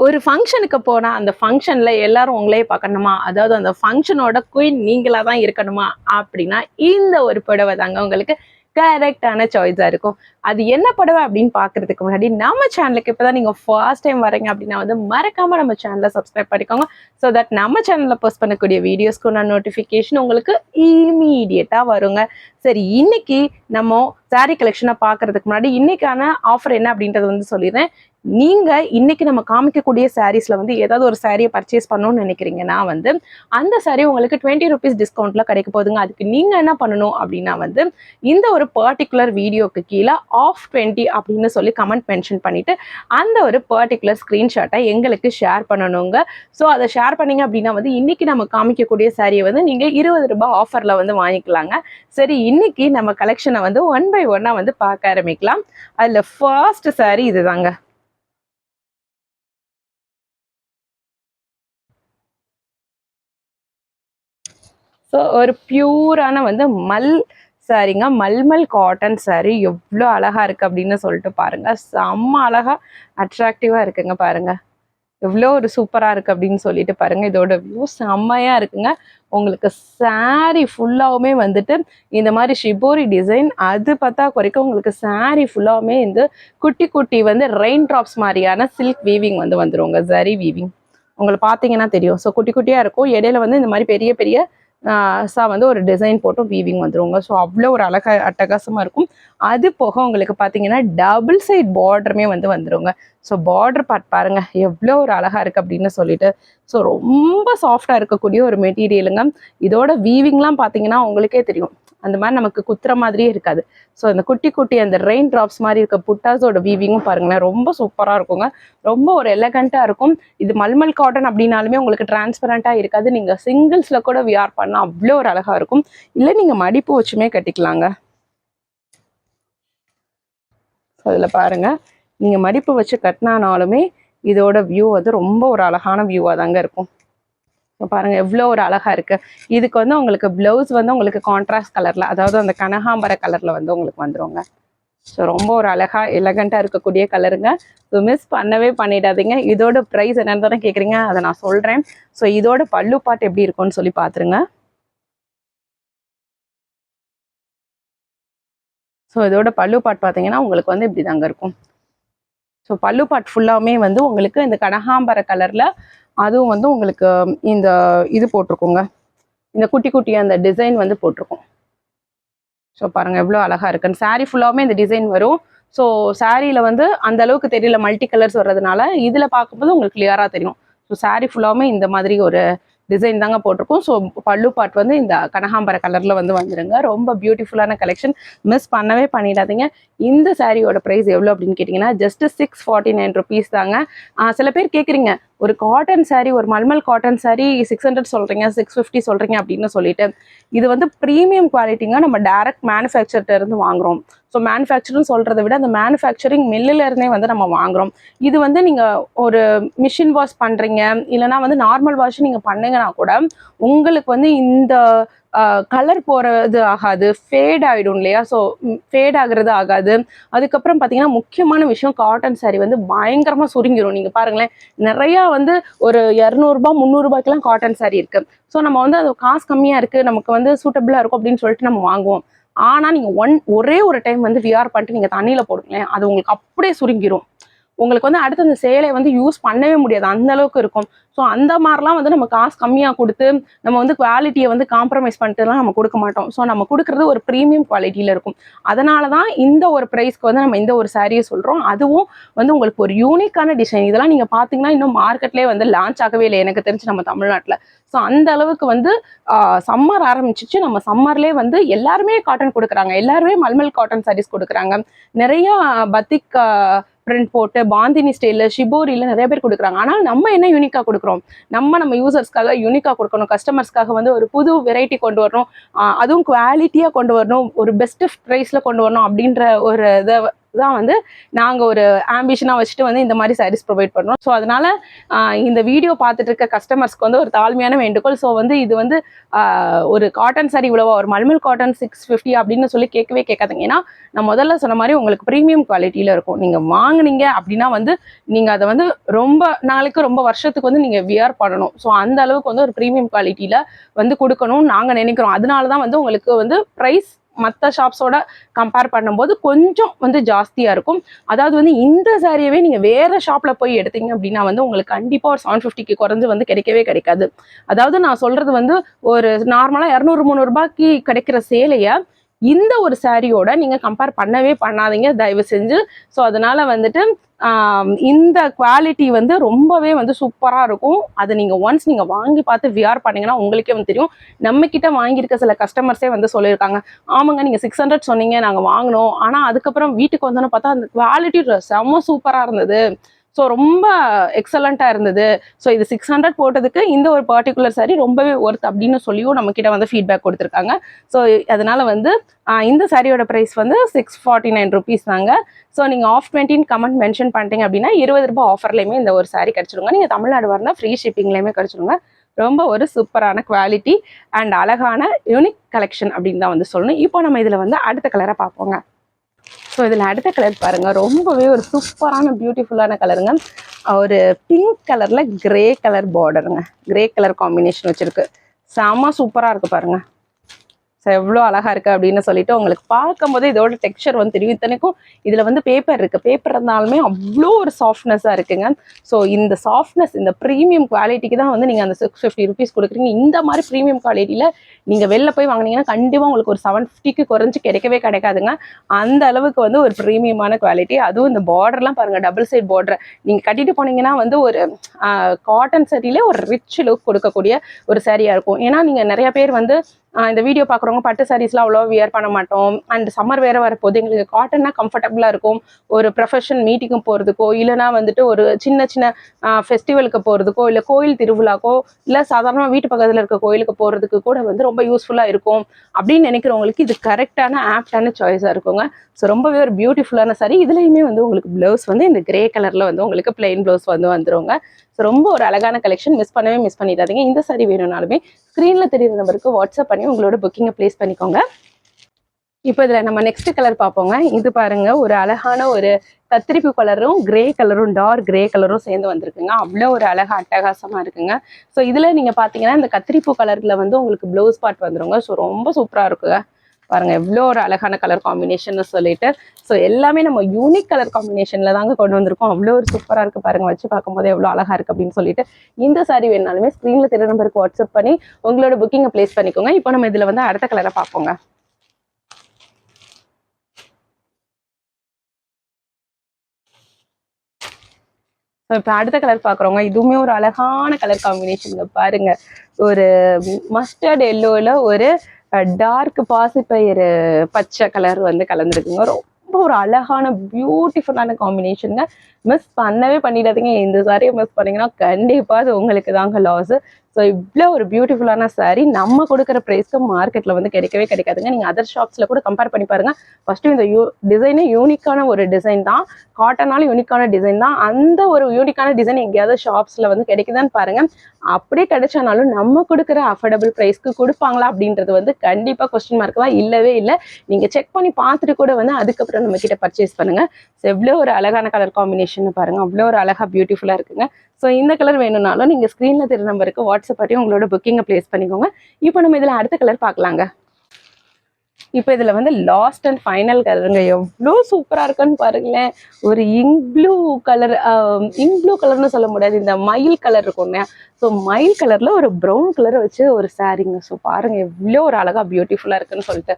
ஒரு ஃபங்க்ஷனுக்கு போனா அந்த ஃபங்க்ஷன்ல எல்லாரும் உங்களையே பார்க்கணுமா, அதாவது அந்த ஃபங்க்ஷனோட குயின் நீங்களா தான் இருக்கணுமா அப்படின்னா இந்த ஒரு புடவை தாங்க உங்களுக்கு கரெக்டான சாய்ஸா இருக்கும். அது என்ன புடவை அப்படின்னு பார்க்கறதுக்கு முன்னாடி நம்ம சேனலுக்கு இப்பதான் நீங்க ஃபர்ஸ்ட் டைம் வரீங்க அப்படின்னா வந்து மறக்காம நம்ம சேனலை சப்ஸ்கிரைப் பண்ணிக்கோங்க. ஸோ தட் நம்ம சேனல்ல போஸ்ட் பண்ணக்கூடிய வீடியோஸ்க்கு நான் நோட்டிஃபிகேஷன் உங்களுக்கு இமீடியட்டா வருங்க. சரி, இன்னைக்கு நம்ம சாரீ கலெக்ஷனை பார்க்கறதுக்கு முன்னாடி இன்னைக்கான ஆஃபர் என்ன அப்படின்றத வந்து சொல்லிடுறேன். நீங்க இன்னைக்கு நம்ம காமிக்கக்கூடிய சாரீஸ்ல வந்து ஏதாவது ஒரு சாரியை பர்ச்சேஸ் பண்ணணும்னு நினைக்கிறீங்கன்னா வந்து அந்த சாரி உங்களுக்கு 20 rupees டிஸ்கவுண்ட்ல கிடைக்க போகுதுங்க. அதுக்கு நீங்க என்ன பண்ணணும் அப்படின்னா வந்து இந்த ஒரு பர்டிகுலர் வீடியோக்கு கீழே ஆஃப் 20 அப்படின்னு சொல்லி கமெண்ட் மென்ஷன் பண்ணிட்டு அந்த ஒரு பர்டிகுலர் ஸ்கிரீன்ஷாட்டை எங்களுக்கு ஷேர் பண்ணணுங்க. ஸோ அதை ஷேர் பண்ணீங்க அப்படின்னா வந்து இன்னைக்கு நம்ம காமிக்கக்கூடிய சாரியை வந்து நீங்க 20 ரூபாய் ஆஃபர்ல வந்து வாங்கிக்கலாங்க. சரி, இன்னைக்கு நம்ம கலெக்ஷனை வந்து 1 by 1 வந்து பார்க்க ஆரம்பிக்கலாம். அதுல ஃபர்ஸ்ட் சாரி இதுதாங்க. ஸோ ஒரு பியூரான வந்து சாரிங்க, மல்மல் காட்டன் சாரி. எவ்வளோ அழகா இருக்கு அப்படின்னு சொல்லிட்டு பாருங்க. செம்ம அழகா அட்ராக்டிவா இருக்குங்க. பாருங்க எவ்வளோ ஒரு சூப்பரா இருக்கு அப்படின்னு சொல்லிட்டு பாருங்க. இதோட வியூ செம்மையா இருக்குங்க. உங்களுக்கு சாரி ஃபுல்லாவுமே வந்துட்டு இந்த மாதிரி ஷிபோரி டிசைன், அது பார்த்தா குறைக்கும் உங்களுக்கு சாரி ஃபுல்லாவுமே இந்த குட்டி குட்டி வந்து ரெயின் ட்ராப்ஸ் மாதிரியான சில்க் வீவிங் வந்து வந்துருங்க. ஜரி வீவிங் உங்களுக்கு பார்த்தீங்கன்னா தெரியும். ஸோ குட்டி குட்டியா இருக்கும். இடையில வந்து இந்த மாதிரி பெரிய பெரிய வந்து ஒரு டிசைன் போட்டும் வீவிங் வந்துருங்க. ஸோ அவ்வளோ ஒரு அட்டகாசமாக இருக்கும். அது போக உங்களுக்கு பார்த்தீங்கன்னா டபுள் சைட் பார்டருமே வந்து வந்துருங்க. ஸோ பார்டர் பார்ட் பாருங்க எவ்வளோ ஒரு அழகா இருக்கு அப்படின்னு சொல்லிட்டு. ஸோ ரொம்ப சாஃப்டாக இருக்கக்கூடிய ஒரு மெட்டீரியலுங்க. இதோட வீவிங்லாம் பார்த்தீங்கன்னா உங்களுக்கே தெரியும், அந்த மாதிரி நமக்கு குத்துற மாதிரியே இருக்காது. ஸோ அந்த குட்டி குட்டி அந்த ரெயின் ட்ராப்ஸ் மாதிரி இருக்க புட்டாஸோட வீவிங்கும் பாருங்களேன், ரொம்ப சூப்பராக இருக்குங்க. ரொம்ப ஒரு எலகண்ட்டாக இருக்கும். இது மல்மல் காட்டன் அப்படின்னாலுமே உங்களுக்கு டிரான்ஸ்பரண்ட்டாக இருக்காது. நீங்கள் சிங்கிள்ஸில் கூட வியர் பண்ணால் அவ்வளோ ஒரு அழகாக இருக்கும். இல்லை நீங்கள் மடிப்பு வச்சுமே கட்டிக்கலாங்க. ஸோ அதில் பாருங்கள், நீங்கள் மடிப்பு வச்சு கட்டினானாலுமே இதோட வியூ வந்து ரொம்ப ஒரு அழகான வியூவாக தாங்க இருக்கும். பாருங்க எவ்வளோ ஒரு அழகா இருக்கு. இதுக்கு வந்து உங்களுக்கு பிளவுஸ் வந்து உங்களுக்கு கான்ட்ராஸ்ட் கலர்ல, அதாவது அந்த கனகாம்பர கலர்ல வந்து உங்களுக்கு வந்துருங்க. ஸோ ரொம்ப ஒரு அழகா எலகண்டா இருக்கக்கூடிய கலருங்க. ஸோ மிஸ் பண்ணவே பண்ணிடாதீங்க. இதோட ப்ரைஸ் என்னன்னு தானே கேட்குறீங்க, அதை நான் சொல்றேன். ஸோ இதோட பல்லு பாட்டு எப்படி இருக்கும்னு சொல்லி பார்த்துருங்க. ஸோ இதோட பல்லு பாட் பார்த்தீங்கன்னா உங்களுக்கு வந்து இப்படி தாங்க இருக்கும். ஸோ பல்லு பாட் ஃபுல்லாவுமே வந்து உங்களுக்கு இந்த கனகாம்பர கலர்ல, அதுவும் வந்து உங்களுக்கு இந்த இது போட்டிருக்கோங்க, இந்த குட்டி குட்டி அந்த டிசைன் வந்து போட்டிருக்கோம். ஸோ பாருங்க எவ்வளோ அழகா இருக்குன்னு. சாரீ ஃபுல்லாவுமே இந்த டிசைன் வரும். ஸோ சாரியில வந்து அந்த அளவுக்கு தெரியல, மல்டி கலர்ஸ் வர்றதுனால இதுல பார்க்கும்போது உங்களுக்கு கிளியரா தெரியும். ஸோ சாரீ ஃபுல்லாவுமே இந்த மாதிரி ஒரு டிசைன் தாங்க போட்டிருக்கும். ஸோ பல்லு பாட் வந்து இந்த கனகாம்பர கலர்ல வந்து வந்துருங்க. ரொம்ப பியூட்டிஃபுல்லான கலெக்ஷன், மிஸ் பண்ணவே பண்ணிடாதீங்க. இந்த சாரியோட ப்ரைஸ் எவ்வளோ அப்படின்னு கேட்டிங்கன்னா ஜஸ்ட் 649 rupees தாங்க. சில பேர் கேட்குறீங்க, ஒரு காட்டன் சாரீ, ஒரு மல்மல் காட்டன் சாரீ 600 சொல்றீங்க, 650 சொல்றீங்க அப்படின்னு சொல்லிட்டு. இது வந்து ப்ரீமியம் குவாலிட்டிங்க. நம்ம டைரக்ட் மேனுஃபேக்சர்ட்ட இருந்து வாங்குறோம். ஸோ மேனுஃபேக்சர்னு சொல்றதை விட அந்த மேனுஃபேக்சரிங் மில்லுல இருந்தே வந்து நம்ம வாங்குறோம். இது வந்து நீங்க ஒரு மிஷின் வாஷ் பண்றீங்க, இல்லைன்னா வந்து நார்மல் வாஷ் நீங்க பண்ணுங்கன்னா கூட உங்களுக்கு வந்து இந்த கலர் போகிறது ஆகாது, ஃபேட் ஆகிடும் இல்லையா. ஸோ ஃபேட் ஆகுறது ஆகாது. அதுக்கப்புறம் பார்த்தீங்கன்னா முக்கியமான விஷயம், காட்டன் சாரீ வந்து பயங்கரமாக சுருங்கிடும். நீங்கள் பாருங்களேன், நிறையா வந்து ஒரு 200 300 காட்டன் சாரீ இருக்குது. ஸோ நம்ம வந்து அது காசு கம்மியாக இருக்குது, நமக்கு வந்து சூட்டபிளாக இருக்கும் அப்படின்னு சொல்லிட்டு நம்ம வாங்குவோம். ஆனால் நீங்கள் ஒரே ஒரு டைம் வந்து வியர் பண்ணிட்டு நீங்கள் தண்ணியில் போடுங்களேன், அது உங்களுக்கு அப்படியே சுருங்கிடும். உங்களுக்கு வந்து அடுத்து அந்த சேலையை வந்து யூஸ் பண்ணவே முடியாது, அந்த அளவுக்கு இருக்கும். ஸோ அந்த மாதிரிலாம் வந்து நம்ம காசு கம்மியாக கொடுத்து நம்ம வந்து குவாலிட்டியை வந்து காம்ப்ரமைஸ் பண்ணிட்டுலாம் நம்ம கொடுக்க மாட்டோம். ஸோ நம்ம கொடுக்குறது ஒரு ப்ரீமியம் குவாலிட்டியில் இருக்கும். அதனால தான் இந்த ஒரு ப்ரைஸ்க்கு வந்து நம்ம இந்த ஒரு சாரியை சொல்கிறோம். அதுவும் வந்து உங்களுக்கு ஒரு யூனிக்கான டிசைன். இதெல்லாம் நீங்கள் பார்த்தீங்கன்னா இன்னும் மார்க்கெட்லேயே வந்து லான்ச் ஆகவே இல்லை எனக்கு தெரிஞ்சு நம்ம தமிழ்நாட்டில். ஸோ அந்த அளவுக்கு வந்து சம்மர் ஆரம்பிச்சிச்சு. நம்ம சம்மர்லேயே வந்து எல்லாருமே காட்டன் கொடுக்குறாங்க, எல்லாருமே மல்மல் காட்டன் சாரீஸ் கொடுக்குறாங்க. நிறையா பத்திக் பிரிண்ட் போட்டு பாந்தினி ஸ்டைல, ஷிபோரியில் நிறைய பேர் கொடுக்குறாங்க. ஆனால் நம்ம என்ன யூனிக்காக கொடுக்குறோம், நம்ம யூசர்ஸ்க்காக யூனிக்காக கொடுக்கணும், கஸ்டமர்ஸ்க்காக வந்து ஒரு புது வெரைட்டி கொண்டு வரணும், அதுவும் குவாலிட்டியாக கொண்டு வரணும், ஒரு பெஸ்ட் ப்ரைஸில் கொண்டு வரணும் அப்படின்ற ஒரு இதை தான் வந்து நாங்கள் ஒரு ஆம்பிஷனாக வச்சுட்டு வந்து இந்த மாதிரி சாரீஸ் ப்ரொவைட் பண்ணுறோம். ஸோ அதனால இந்த வீடியோ பார்த்துட்டு இருக்க கஸ்டமர்ஸ்க்கு வந்து ஒரு தாழ்மையான வேண்டுகோள். ஸோ வந்து இது வந்து ஒரு காட்டன் சாரி இவ்வளவா, ஒரு மல்மல் காட்டன் 650 அப்படின்னு சொல்லி கேட்கவே கேட்காதுங்க. ஏன்னா நான் முதல்ல சொன்ன மாதிரி உங்களுக்கு ப்ரீமியம் குவாலிட்டியில் இருக்கும். நீங்கள் வாங்கினீங்க அப்படின்னா வந்து நீங்கள் அதை வந்து ரொம்ப நாளைக்கு ரொம்ப வருஷத்துக்கு வந்து நீங்கள் வியர் பண்ணணும். ஸோ அந்த அளவுக்கு வந்து ஒரு ப்ரீமியம் குவாலிட்டியில் வந்து கொடுக்கணும்னு நாங்கள் நினைக்கிறோம். அதனால தான் வந்து உங்களுக்கு வந்து ப்ரைஸ் மற்ற ஷாப்ஸோட கம்பேர் பண்ணும்போது கொஞ்சம் வந்து ஜாஸ்தியாக இருக்கும். அதாவது வந்து இந்த சாரியவே நீங்கள் வேறு ஷாப்பில் போய் எடுத்தீங்க அப்படின்னா வந்து உங்களுக்கு கண்டிப்பாக ஒரு 750க்கு குறைஞ்சு வந்து கிடைக்கவே கிடைக்காது. அதாவது நான் சொல்கிறது வந்து ஒரு நார்மலாக 200-300 ரூபாய்க்கு கிடைக்கிற சேலையை இந்த ஒரு சாரியோட நீங்கள் கம்பேர் பண்ணவே பண்ணாதீங்க தயவு செஞ்சு. ஸோ அதனால் வந்துட்டு இந்த குவாலிட்டி வந்து ரொம்பவே வந்து சூப்பராக இருக்கும். அதை நீங்கள் ஒன்ஸ் நீங்கள் வாங்கி பார்த்து வியர் பண்ணிங்கன்னா உங்களுக்கே வந்து தெரியும். நம்மக்கிட்ட வாங்கியிருக்க சில கஸ்டமர்ஸே வந்து சொல்லியிருக்காங்க, ஆமாங்க நீங்கள் 600 சொன்னீங்க நாங்கள் வாங்கினோம், ஆனால் அதுக்கப்புறம் வீட்டுக்கு வந்தோன்னு பார்த்தா அந்த குவாலிட்டி செம்ம சூப்பராக இருந்தது, ஸோ ரொம்ப எக்ஸலண்ட்டாக இருந்தது, ஸோ இது 600 போட்டதுக்கு இந்த ஒரு பர்டிகுலர் சாரி ரொம்பவே ஒர்த் அப்படின்னு சொல்லியும் நம்மக்கிட்ட வந்து ஃபீட்பேக் கொடுத்துருக்காங்க. ஸோ அதனால் வந்து இந்த சாரியோட ப்ரைஸ் வந்து 649 ருபீஸ் தாங்க. ஸோ நீங்கள் ஆஃப் 20 கமெண்ட் மென்ஷன் பண்ணிட்டீங்க அப்படின்னா 20 ரூபாய் ஆஃபர்லேயுமே இந்த ஒரு சாரி கிடச்சிடுங்க. நீங்கள் தமிழ்நாடு வரனா ஃப்ரீ ஷிப்பிங்லேயுமே கிடச்சிடுங்க. ரொம்ப ஒரு சூப்பரான குவாலிட்டி அண்ட் அழகான யூனிக் கலெக்ஷன் அப்படின்னு தான் வந்து சொல்லணும். இப்போ நம்ம இதில் வந்து அடுத்த கலரை பார்ப்போங்க. ஸோ இதில் அடுத்த கலர் பாருங்கள், ரொம்பவே ஒரு சூப்பரான பியூட்டிஃபுல்லான கலருங்க. ஒரு பிங்க் கலரில் கிரே கலர் பார்டருங்க, கிரே கலர் காம்பினேஷன் வச்சுருக்கு, செம்ம சூப்பராக இருக்குது பாருங்கள். ஸோ எவ்வளோ அழகாக இருக்குது அப்படின்னு சொல்லிட்டு உங்களுக்கு பார்க்கும் போது இதோட டெக்ஸ்சர் வந்து தெரியும். இத்தனைக்கும் இதில் வந்து பேப்பர் இருக்குது, பேப்பர் இருந்தாலுமே அவ்வளோ ஒரு சாஃப்ட்னஸாக இருக்குங்க. ஸோ இந்த சாஃப்ட்னஸ் இந்த ப்ரீமியம் குவாலிட்டிக்கு தான் வந்து நீங்கள் அந்த 650 ருபீஸ் கொடுக்குறீங்க. இந்த மாதிரி ப்ரீமியம் குவாலிட்டியில் நீங்கள் வெளில போய் வாங்கினீங்கன்னா கண்டிப்பாக உங்களுக்கு ஒரு 750க்கு குறைஞ்சி கிடைக்கவே கிடைக்காதுங்க. அந்த அளவுக்கு வந்து ஒரு ப்ரீமியமான குவாலிட்டி. அதுவும் இந்த பார்டர்லாம் பாருங்கள், டபுள் சைட் பார்டர் நீங்கள் கட்டிட்டு போனீங்கன்னா வந்து ஒரு காட்டன் சாரியிலே ஒரு ரிச் லுக் கொடுக்கக்கூடிய ஒரு சாரியாக இருக்கும். ஏன்னா நீங்கள் நிறைய பேர் வந்து இந்த வீடியோ பார்க்குறவங்க பட்டு சாரீஸ்லாம் அவ்வளோ வியர் பண்ண மாட்டோம், அண்ட் சம்மர் வேறு வரப்போது எங்களுக்கு காட்டன்னா கம்ஃபர்டபுளாக இருக்கும். ஒரு ப்ரொஃபஷன் மீட்டிங்கும் போகிறதுக்கோ இல்லைனா வந்துட்டு ஒரு சின்ன சின்ன ஃபெஸ்டிவலுக்கு போகிறதுக்கோ இல்லை கோயில் திருவிழாக்கோ இல்லை சாதாரணமாக வீட்டு பக்கத்தில் இருக்க கோயிலுக்கு போகிறதுக்கு கூட வந்து ரொம்ப யூஸ்ஃபுல்லாக இருக்கும் அப்படின்னு நினைக்கிறவங்களுக்கு இது கரெக்டான ஆப்டான சாய்ஸாக இருக்குங்க. ஸோ ரொம்பவே ஒரு பியூட்டிஃபுல்லான சாரி. இதுலேயுமே வந்து உங்களுக்கு ப்ளவுஸ் வந்து இந்த கிரே கலரில் வந்து உங்களுக்கு பிளெயின் ப்ளவுஸ் வந்து வந்துருங்க. ஸோ ரொம்ப ஒரு அழகான கலெக்ஷன், மிஸ் பண்ணிடாதீங்க. இந்த சாரி வேணும்னாலுமே ஸ்க்ரீனில் தெரியுற நம்பருக்கு வாட்ஸ்அப் பண்ணி உங்களோட புக்கிங்கை ப்ளேஸ் பண்ணிக்கோங்க. இப்போ இதில் நம்ம நெக்ஸ்ட் கலர் பார்ப்போங்க. இது பாருங்க, ஒரு அழகான ஒரு கத்திரிப்பு கலரும் கிரே கலரும் டார்க் கிரே கலரும் சேர்ந்து வந்திருக்குங்க. அவ்வளோ ஒரு அழகா அட்டகாசமாக இருக்குங்க. ஸோ இதில் நீங்கள் பார்த்தீங்கன்னா இந்த கத்திரிப்பு கலரில் வந்து உங்களுக்கு ப்ளவுஸ் பார்ட் வந்துருங்க. ஸோ ரொம்ப சூப்பராக இருக்குங்க. பாருங்க எவ்வளோ ஒரு அழகான கலர் காம்பினேஷன் சொல்லிட்டு. ஸோ எல்லாமே நம்ம யூனிக் கலர் காம்பினேஷன்ல தாங்க கொண்டு வந்திருக்கோம். அவ்வளோ ஒரு சூப்பராக இருக்கு பாருங்க, வச்சு பார்க்கும்போது எவ்வளோ அழகா இருக்கு அப்படின்னு சொல்லிட்டு. இந்த சாரி வேணாலுமே ஸ்க்ரீன்ல தெரிய நம்பருக்கு வாட்ஸ்அப் பண்ணி உங்களோட புக்கிங்கை பிளேஸ் பண்ணிக்கோங்க. இப்போ நம்ம இதுல வந்து அடுத்த கலரை பார்ப்போங்க. இப்போ அடுத்த கலர் பார்க்குறோங்க. இதுவுமே ஒரு அழகான கலர் காம்பினேஷன் பாருங்க. ஒரு மஸ்டர்ட் எல்லோவில் ஒரு டார்க் பாசிப்பயிறு பச்சை கலர் வந்து கலந்துருக்குங்க. ரொம்ப ஒரு அழகான பியூட்டிஃபுல்லான காம்பினேஷனுங்க. மிஸ் பண்ணவே பண்ணிடாதீங்க. இந்த சாரியை மிஸ் பண்ணீங்கன்னா கண்டிப்பாக அது உங்களுக்கு தாங்க லாஸ். ஸோ இவ்வளோ ஒரு பியூட்டிஃபுல்லான சாரீ நம்ம கொடுக்குற ப்ரைஸ்க்கு மார்க்கெட்டில் வந்து கிடைக்கவே கிடைக்காதுங்க. நீங்கள் அதர் ஷாப்ஸில் கூட கம்பேர் பண்ணி பாருங்கள். ஃபஸ்ட்டு இந்த டிசைனே யூனிக்கான ஒரு டிசைன் தான், காட்டனாலும் யூனிக்கான டிசைன் தான். அந்த ஒரு யூனிக்கான டிசைன் எங்கேயாவது ஷாப்ஸில் வந்து கிடைக்குதான்னு பாருங்கள். அப்படியே கிடைச்சானாலும் நம்ம கொடுக்குற அஃபோர்டபுள் ப்ரைஸ்க்கு கொடுப்பாங்களா அப்படின்றது வந்து கண்டிப்பாக கொஸ்டின் மார்க் தான், இல்லவே இல்லை. நீங்கள் செக் பண்ணி பார்த்துட்டு கூட வந்து அதுக்கப்புறம் நம்ம கிட்ட பர்ச்சேஸ் பண்ணுங்கள். ஸோ எவ்வளோ ஒரு அழகான கலர் காம்பினேஷன் பாருங்கள், அவ்வளோ ஒரு அழகாக பியூட்டிஃபுல்லாக இருக்குங்க. ஸோ இந்த கலர் வேணும்னாலும் நீங்கள் ஸ்க்ரீனில் தெரிய நம்பருக்கு வாட்ஸ்அப் பண்ணி உங்களோட புக்கிங்கை ப்ளேஸ் பண்ணிக்கோங்க. இப்போ நம்ம இதில் அடுத்த கலர் பார்க்கலாங்க. இப்போ இதில் வந்து லாஸ்ட் அண்ட் ஃபைனல் கலருங்க. எவ்வளோ சூப்பராக இருக்குன்னு பாருங்களேன். ஒரு ink blue colour, ink blue கலர்னு சொல்ல முடியாது, இந்த மயில் கலர் இருக்கும் இல்லையா? ஸோ மயில் கலரில் ஒரு ப்ரௌன் கலரை வச்சு ஒரு சாரீங்க. ஸோ பாருங்கள் எவ்வளோ ஒரு அழகாக பியூட்டிஃபுல்லாக இருக்குன்னு சொல்லிட்டு.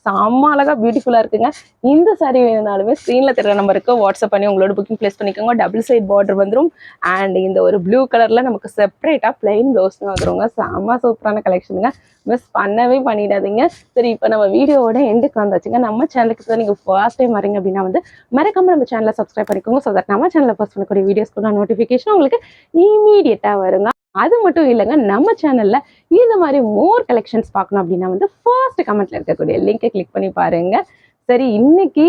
செம்ம அழகாக பியூட்டிஃபுல்லாக இருக்குங்க. இந்த சாரீ வேணுனாலுமே ஸ்க்ரீனில் தெரிய நம்பருக்கு வாட்ஸ்அப் பண்ணி உங்களோட புக்கிங் ப்ளேஸ் பண்ணிக்கோங்க. டபுள் சைட் பார்டர் வந்துடும். அண்ட் இந்த ஒரு ப்ளூ கலரில் நமக்கு செப்பரேட்டாக பிளைன் ப்ளவுஸ்னு வந்துடுங்க. செம்ம சூப்பரான கலெக்ஷனுங்க, மிஸ் பண்ணவே பண்ணிடாதீங்க. சரி, இப்போ நம்ம வீடியோவோட எண்டுக்கு வந்தாச்சுங்க. நம்ம சேனலுக்கு தான் நீங்கள் ஃபர்ஸ்ட் டைம் வரீங்க அப்படின்னா வந்து மறக்காம நம்ம சேனலை சப்ஸ்கிரைப் பண்ணிக்கோங்க. ஸோ தட் நம்ம சேனலில் போஸ்ட் பண்ணக்கூடிய வீடியோஸ்க்கு நோட்டிஃபிகேஷன் உங்களுக்கு இமீடியட்டாக வருங்க. அது மட்டும் இல்லைங்க, நம்ம சேனல்ல இந்த மாதிரி மோர் கலெக்ஷன்ஸ் பார்க்கணும் அப்படின்னா வந்து ஃபர்ஸ்ட் கமெண்ட்ல இருக்கக்கூடிய லிங்கை கிளிக் பண்ணி பாருங்க. சரி, இன்னைக்கு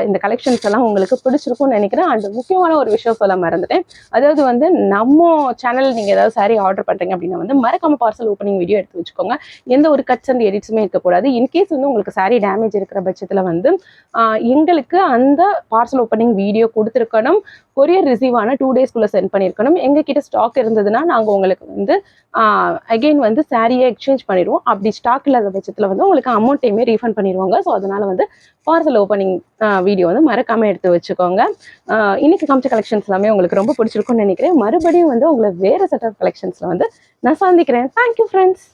இந்த கலெக்ஷன்ஸ் எல்லாம் உங்களுக்கு பிடிச்சிருக்கும்னு நினைக்கிறேன். அண்ட் முக்கியமான ஒரு விஷயம் சொல்ல மறந்துட்டேன். அதாவது வந்து நம்ம சேனல் நீங்க ஏதாவது சாரி ஆர்டர் பண்றீங்க அப்படின்னா வந்து மறக்காம பார்சல் ஓப்பனிங் வீடியோ எடுத்து வச்சுக்கோங்க. எந்த ஒரு கட்ஸ் அண்ட் எடிட்ஸுமே இருக்கக்கூடாது. இன்கேஸ் வந்து உங்களுக்கு சாரி டேமேஜ் இருக்கிற பட்சத்தில் வந்து எங்களுக்கு அந்த பார்சல் ஓப்பனிங் வீடியோ கொடுத்துருக்கணும். கொரியர் ரிசீவ் ஆன 2 டேஸ்க்குள்ளே சென்ட் பண்ணியிருக்கணும். எங்ககிட்ட ஸ்டாக் இருந்ததுன்னா நாங்கள் உங்களுக்கு வந்து அகெயின் வந்து சாரியை எக்ஸ்சேஞ்ச் பண்ணிடுவோம். அப்படி ஸ்டாக் இல்லாத பட்சத்தில் வந்து உங்களுக்கு அமௌண்ட்டையுமே ரீஃபண்ட் பண்ணிடுவாங்க. ஸோ அதனால வந்து பார்சல் ஓப்பனிங் வீடியோ வந்து மறக்காம எடுத்து வச்சுக்கோங்க. இன்னைக்கு காமிச்ச கலெக்ஷன்ஸ் எல்லாமே உங்களுக்கு ரொம்ப பிடிச்சிருக்கும்னு நினைக்கிறேன். மறுபடியும் வந்து உங்களை வேற செட் ஆஃப் கலெக்ஷன்ஸ்ல வந்து நான் சந்திக்கிறேன். Thank you friends.